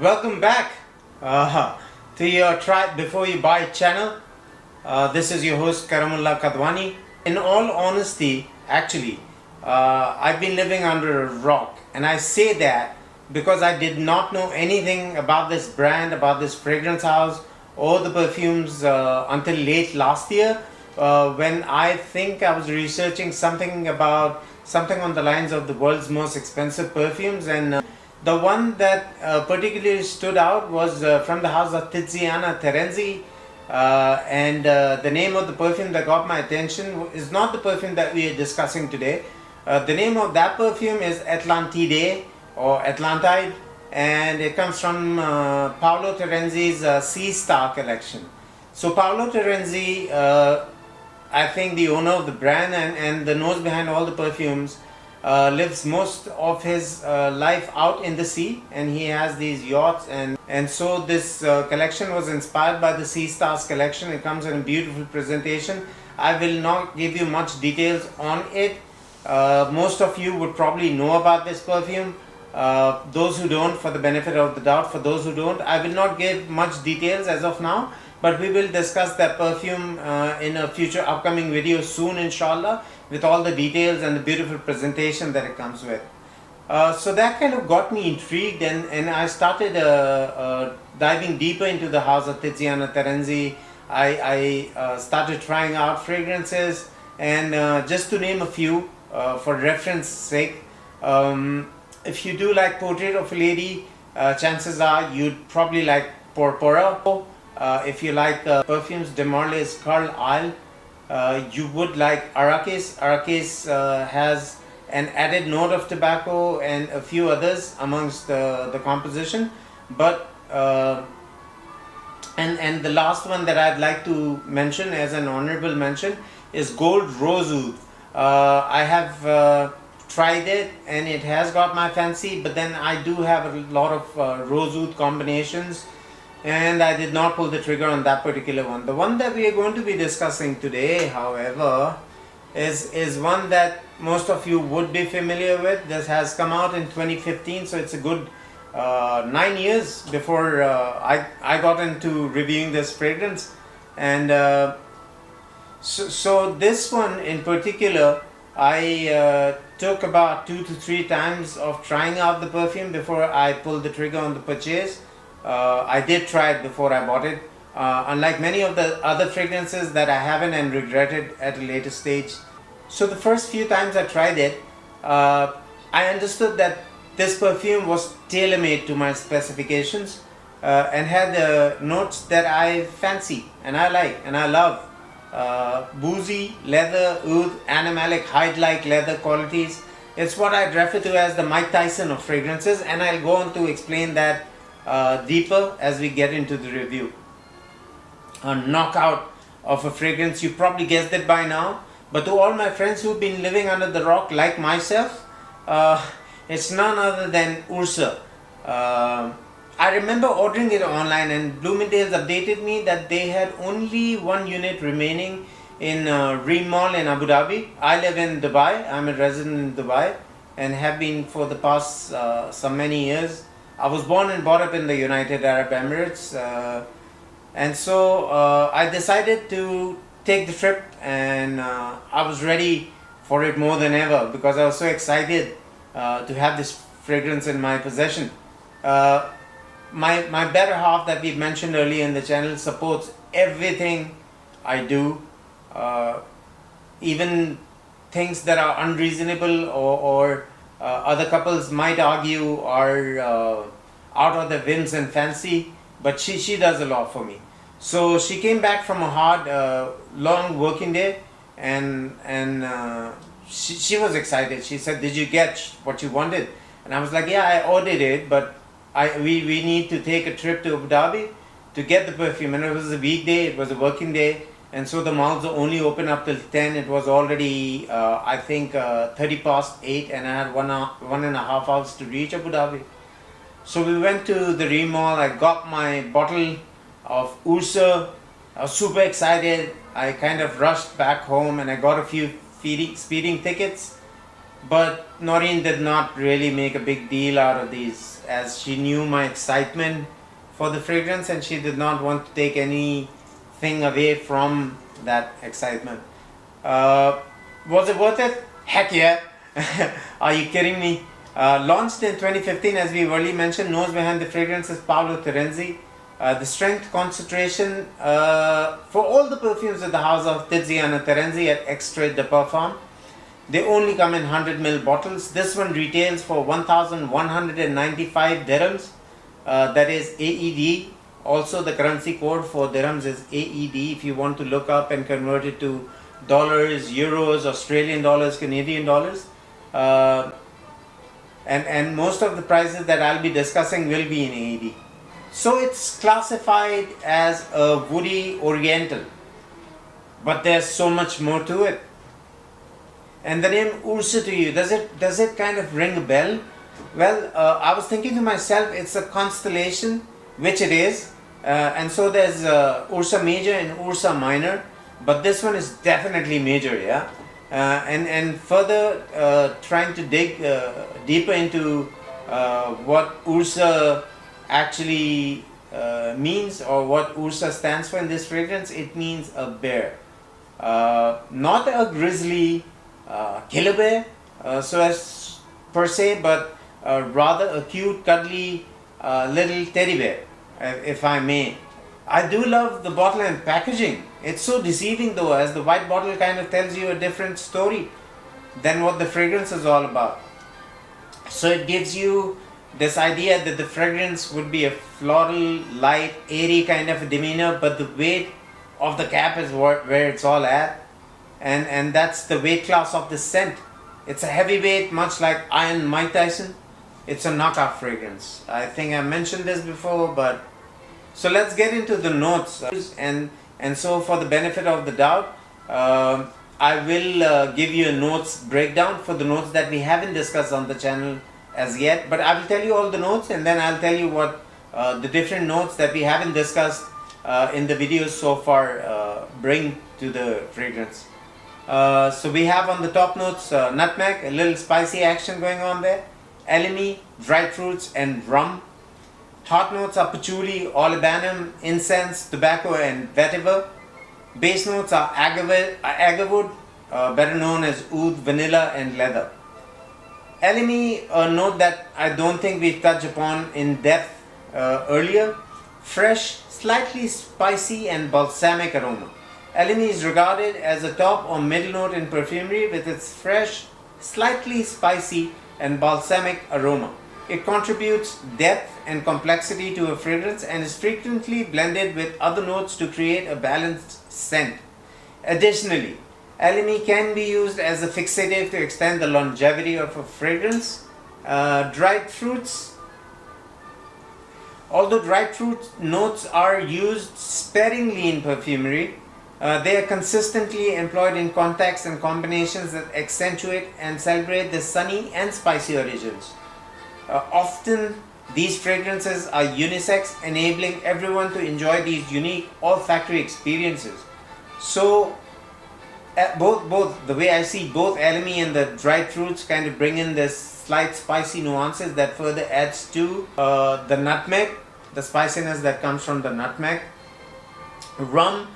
Welcome back to your Try Before You Buy channel. This is your host Karamullah Kadwani. In all honesty, actually, I've been living under a rock, and I say that because I did not know anything about this brand, about this fragrance house or the perfumes until late last year, when I think I was researching something on the lines of the world's most expensive perfumes, and the one that particularly stood out was from the house of Titziana Terenzi, and the name of the perfume that got my attention is not the perfume that we are discussing today. The name of that perfume is Atlantide or Atlantide, and it comes from Paolo Terenzi's Sea Star collection. So Paolo Terenzi, I think the owner of the brand and the nose behind all the perfumes, lives most of his life out in the sea, and he has these yachts, and so this collection was inspired by the Sea Stars collection. It comes in a beautiful presentation. I will not give you much details on it. Most of you would probably know about this perfume. Those who don't, for the benefit of the doubt, for those who don't, I will not give much details as of now, but we will discuss that perfume in a future upcoming video soon, inshallah, with all the details and the beautiful presentation that it comes with. So that kind of got me intrigued, and I started diving deeper into the house of Titziana Terenzi. I started trying out fragrances, and just to name a few for reference sake, if you do like Portrait of a Lady, chances are you'd probably like Porpora. If you like perfumes de Marley's Carl Isle, you would like Arrakis. Arrakis has an added note of tobacco and a few others amongst the composition. But and the last one that I'd like to mention as an honorable mention is Gold Rosewood. I have tried it, and it has got my fancy, but then I do have a lot of rosewood combinations, and I did not pull the trigger on that particular one. The one that we are going to be discussing today, however, is one that most of you would be familiar with. This has come out in 2015, so it's a good 9 years before I got into reviewing this fragrance. And so this one in particular, I took about 2 to 3 times of trying out the perfume before I pulled the trigger on the purchase. I did try it before I bought it, unlike many of the other fragrances that I haven't and regretted at a later stage. So the first few times I tried it, I understood that this perfume was tailor-made to my specifications and had the notes that I fancy and I like and I love. Boozy, leather, oud, animalic, hide-like leather qualities. It's what I'd refer to as the Mike Tyson of fragrances, and I'll go on to explain that deeper as we get into the review. A knockout of a fragrance, you probably guessed it by now, but to all my friends who've been living under the rock like myself, it's none other than URSA. I remember ordering it online, and Bloomingdale's updated me that they had only 1 unit remaining in Reem Mall in Abu Dhabi. I live in Dubai. I'm a resident in Dubai and have been for the past some many years. I was born and brought up in the United Arab Emirates, and so I decided to take the trip, and I was ready for it more than ever because I was so excited to have this fragrance in my possession. My better half that we mentioned earlier in the channel supports everything I do, even things that are unreasonable or other couples might argue are out of their whims and fancy, but she does a lot for me. So she came back from a hard, long working day, and she was excited. She said, "Did you get what you wanted?" And I was like, "Yeah, I ordered it, but we need to take a trip to Abu Dhabi to get the perfume." And it was a weekday, it was a working day, and so the malls are only open up till 10. It was already I think 30 past 8, and I had 1.5 hours to reach Abu Dhabi. So we went to the Reem Mall. I got my bottle of URSA. I was super excited. I kind of rushed back home, and I got a few speeding tickets, but Noreen did not really make a big deal out of these as she knew my excitement for the fragrance and she did not want to take anything away from that excitement. Was it worth it? Heck yeah. Are you kidding me? Launched in 2015, as we already mentioned, nose behind the fragrance is Paolo Terenzi. The strength concentration for all the perfumes at the house of Titziana Terenzi at Extrait de Parfum. They only come in 100 ml bottles. This one retails for 1,195 dirhams. That is AED. Also, the currency code for dirhams is AED. If you want to look up and convert it to dollars, euros, Australian dollars, Canadian dollars. And most of the prices that I'll be discussing will be in AED. So it's classified as a woody oriental, but there's so much more to it. And the name URSA to you, does it kind of ring a bell? Well, I was thinking to myself, it's a constellation, which it is, and so there's URSA major and URSA minor, but this one is definitely major, yeah. And further trying to dig deeper into what URSA actually means, or what URSA stands for in this fragrance. It means a bear, not a grizzly killer bear so as per se, but rather a cute, cuddly little teddy bear, if I may. I do love the bottle and packaging. It's so deceiving though, as the white bottle kind of tells you a different story than what the fragrance is all about. So it gives you this idea that the fragrance would be a floral, light, airy kind of a demeanor, but the weight of the cap is where it's all at. And that's the weight class of the scent. It's a heavyweight, much like Iron Mike Tyson. It's a knockoff fragrance. I think I mentioned this before, but so let's get into the notes. And so for the benefit of the doubt, I will give you a notes breakdown for the notes that we haven't discussed on the channel as yet. But I will tell you all the notes, and then I'll tell you what the different notes that we haven't discussed in the videos so far bring to the fragrance. So we have on the top notes nutmeg, a little spicy action going on there, elemi, dried fruits and rum. Hot notes are patchouli, olibanum, incense, tobacco and vetiver. Base notes are agarwood, better known as oud, vanilla and leather. Elemi, a note that I don't think we've touched upon in depth earlier. Fresh, slightly spicy and balsamic aroma. Elemi is regarded as a top or middle note in perfumery with its fresh, slightly spicy and balsamic aroma. It contributes depth and complexity to a fragrance and is frequently blended with other notes to create a balanced scent. Additionally, elemi can be used as a fixative to extend the longevity of a fragrance. Dried fruits. Although dried fruit notes are used sparingly in perfumery, they are consistently employed in contexts and combinations that accentuate and celebrate the sunny and spicy origins. Often these fragrances are unisex, enabling everyone to enjoy these unique olfactory experiences. So both the way I see both elemi and the dried fruits kind of bring in this slight spicy nuances that further adds to the nutmeg, the spiciness that comes from the nutmeg. Rum,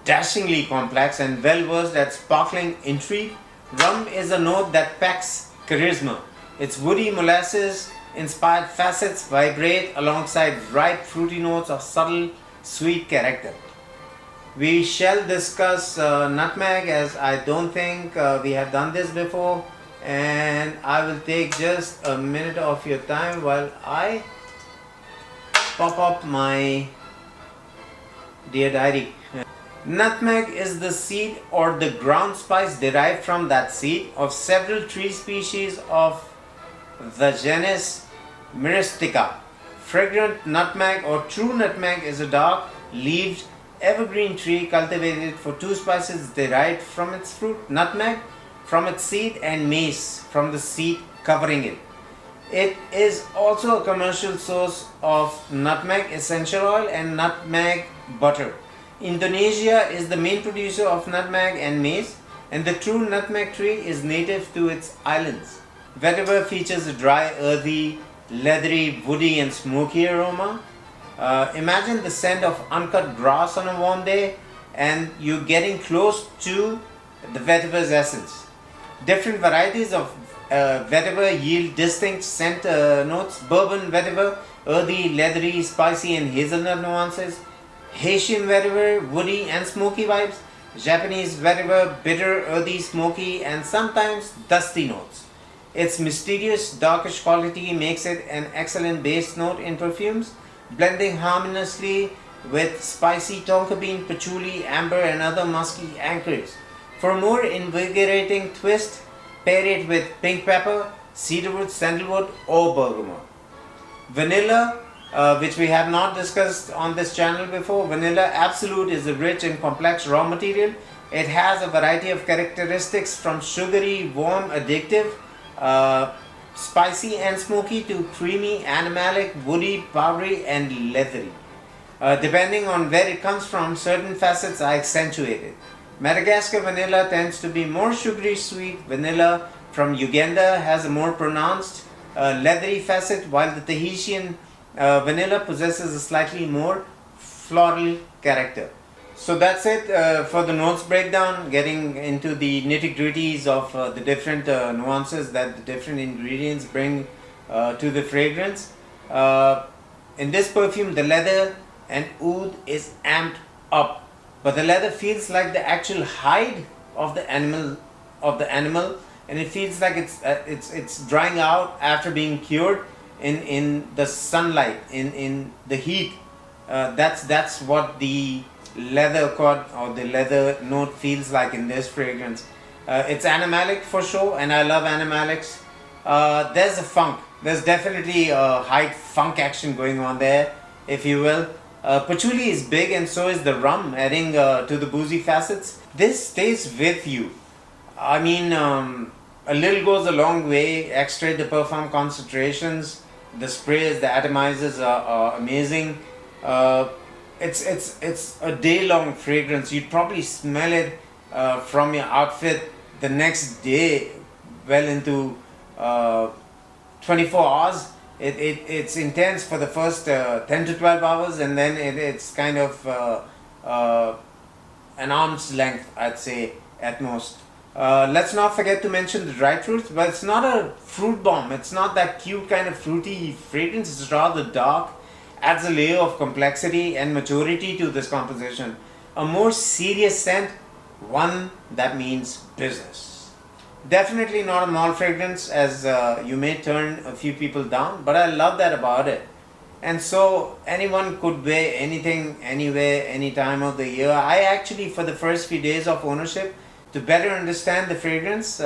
dashingly complex and well versed at sparkling intrigue. Rum is a note that packs charisma. Its woody molasses inspired facets vibrate alongside ripe fruity notes of subtle sweet character. We shall discuss nutmeg, as I don't think we have done this before, and I will take just a minute of your time while I pop up my dear diary. Nutmeg is the seed or the ground spice derived from that seed of several tree species of the genus Myristica. Fragrant nutmeg or true nutmeg is a dark-leaved evergreen tree cultivated for two spices derived from its fruit, nutmeg from its seed and mace from the seed covering it. It is also a commercial source of nutmeg essential oil and nutmeg butter. Indonesia is the main producer of nutmeg and mace, and the true nutmeg tree is native to its islands. Vetiver features a dry, earthy leathery, woody and smoky aroma. Imagine the scent of uncut grass on a warm day and you're getting close to the vetiver's essence. Different varieties of vetiver yield distinct scent notes. Bourbon vetiver, earthy, leathery, spicy and hazelnut nuances. Haitian vetiver, woody and smoky vibes. Japanese vetiver, bitter, earthy, smoky and sometimes dusty notes. Its mysterious, darkish quality makes it an excellent base note in perfumes, blending harmoniously with spicy tonka bean, patchouli, amber and other musky anchors. For a more invigorating twist, pair it with pink pepper, cedarwood, sandalwood or bergamot. Vanilla, which we have not discussed on this channel before. Vanilla Absolute is a rich and complex raw material. It has a variety of characteristics from sugary, warm, addictive, spicy and smoky to creamy, animalic, woody, powdery and leathery. Depending on where it comes from, certain facets are accentuated. Madagascar vanilla tends to be more sugary sweet. Vanilla from Uganda has a more pronounced leathery facet, while the Tahitian vanilla possesses a slightly more floral character. So that's it for the notes breakdown, getting into the nitty-gritties of the different nuances that the different ingredients bring to the fragrance. In this perfume, the leather and oud is amped up, but the leather feels like the actual hide of the animal, and it feels like it's drying out after being cured in the sunlight, in the heat. That's what the leather cord or the leather note feels like in this fragrance. It's animalic for sure, and I love animalics. There's a funk. There's definitely a high funk action going on there, if you will. Patchouli is big and so is the rum, adding to the boozy facets. This stays with you. I mean, a little goes a long way. Extract the perfume concentrations, the sprays, the atomizers are amazing. It's a day-long fragrance. You'd probably smell it from your outfit the next day, well into 24 hours. It's intense for the first 10 to 12 hours, and then it's kind of an arm's length, I'd say, at most. Let's not forget to mention the dried fruits, but it's not a fruit bomb. It's not that cute kind of fruity fragrance. It's rather dark, adds a layer of complexity and maturity to this composition. A more serious scent, one that means business. Definitely not a mall fragrance, as you may turn a few people down, but I love that about it. And so anyone could wear anything, anywhere, any time of the year. I actually, for the first few days of ownership, to better understand the fragrance,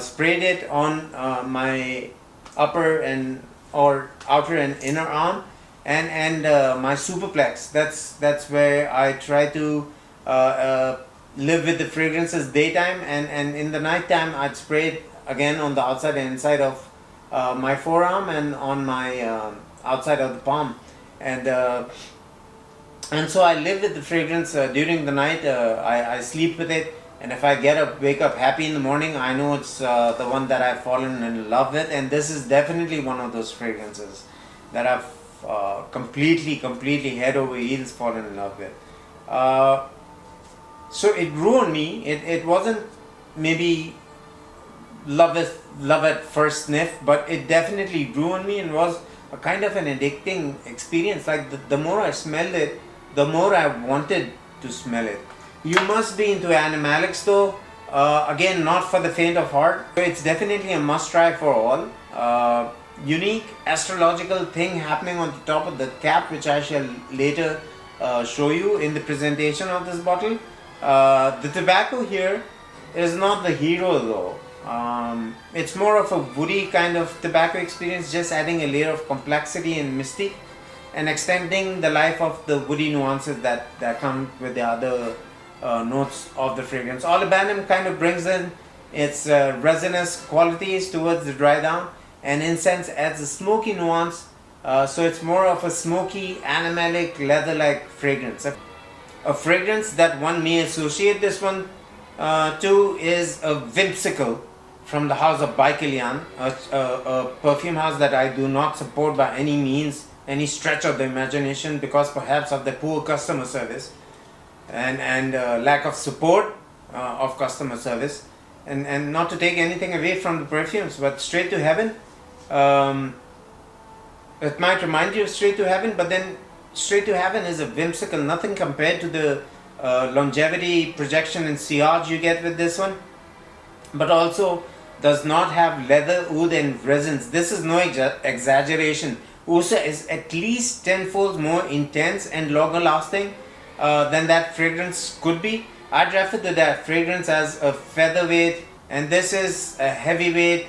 sprayed it on my upper and or outer and inner arm, and my superplex. That's where I try to live with the fragrances daytime, and in the nighttime I'd spray it again on the outside and inside of my forearm and on my outside of the palm, and so I live with the fragrance during the night. I sleep with it, and if I wake up happy in the morning, I know it's the one that I've fallen in love with, and this is definitely one of those fragrances that I've completely head over heels fallen in love with. So it ruined me. It wasn't maybe love at first sniff, but it definitely ruined me and was a kind of an addicting experience. Like the more I smelled it, the more I wanted to smell it. You must be into animalics though. Again, not for the faint of heart. It's definitely a must try for all. Unique astrological thing happening on the top of the cap, which I shall later show you in the presentation of this bottle. The tobacco here is not the hero though. It's more of a woody kind of tobacco experience, just adding a layer of complexity and mystique and extending the life of the woody nuances that come with the other notes of the fragrance. Olibanum kind of brings in its resinous qualities towards the dry down, and incense adds a smoky nuance, so it's more of a smoky, animalic, leather-like fragrance. A fragrance that one may associate this one to is a whimsical from the house of Baikalian, a perfume house that I do not support by any means, any stretch of the imagination, because perhaps of the poor customer service and lack of support of customer service, and not to take anything away from the perfumes, but Straight to Heaven, it might remind you of Straight to Heaven, but then Straight to Heaven is a whimsical, nothing compared to the longevity, projection and sillage you get with this one, but also does not have leather, oud and resins. This is no exaggeration. URSA is at least tenfold more intense and longer lasting than that fragrance could be. I'd refer to that fragrance as a featherweight, and this is a heavyweight,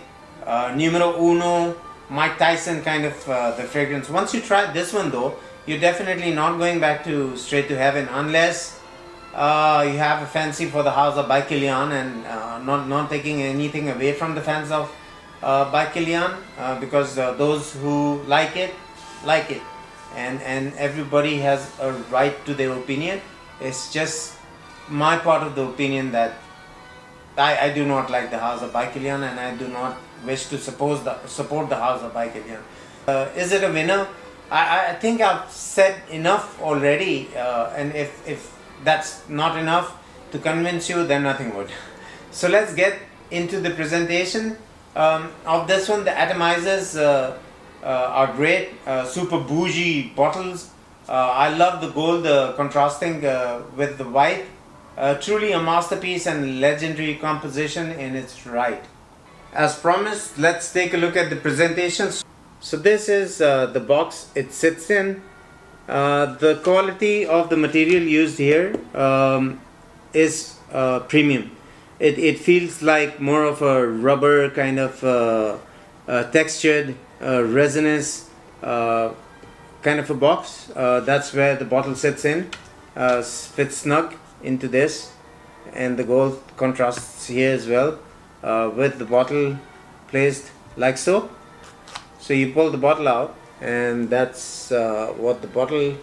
numero uno, Mike Tyson kind of the fragrance. Once you try this one though, you're definitely not going back to Straight to Heaven, unless you have a fancy for the house of Baikalian, and not taking anything away from the fans of Baikalian, because those who like it, and everybody has a right to their opinion. It's just my part of the opinion that I do not like the house of Baikalian, and I do not wish to support the house of Baikalian. Is it a winner? I think I've said enough already, and if that's not enough to convince you, then nothing would. So let's get into the presentation of this one. The atomizers are great, super bougie bottles. I love the gold contrasting with the white. Truly a masterpiece and legendary composition in its right. As promised, let's take a look at the presentation. So this is the box it sits in. The quality of the material used here is premium. It feels like more of a rubber kind of textured, resinous kind of a box. That's where the bottle sits in, fits snug into this, and the gold contrasts here as well, with the bottle placed like so. So you pull the bottle out, and that's what the bottle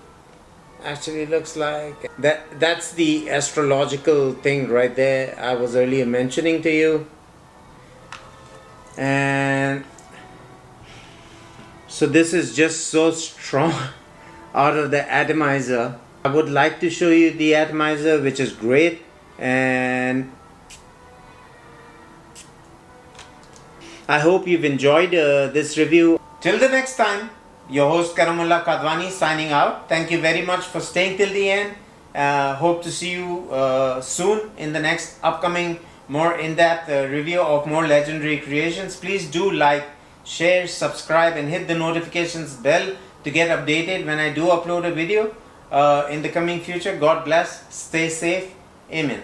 actually looks like. That's the astrological thing right there I was earlier mentioning to you. And so this is just so strong out of the atomizer. I would like to show you the atomizer, which is great, and I hope you've enjoyed this review. Till the next time, your host Karamullah Kadwani signing out. Thank you very much for staying till the end. Hope to see you soon in the next upcoming more in-depth review of more legendary creations. Please do like, share, subscribe and hit the notifications bell to get updated when I do upload a video in the coming future. God bless. Stay safe. Amen.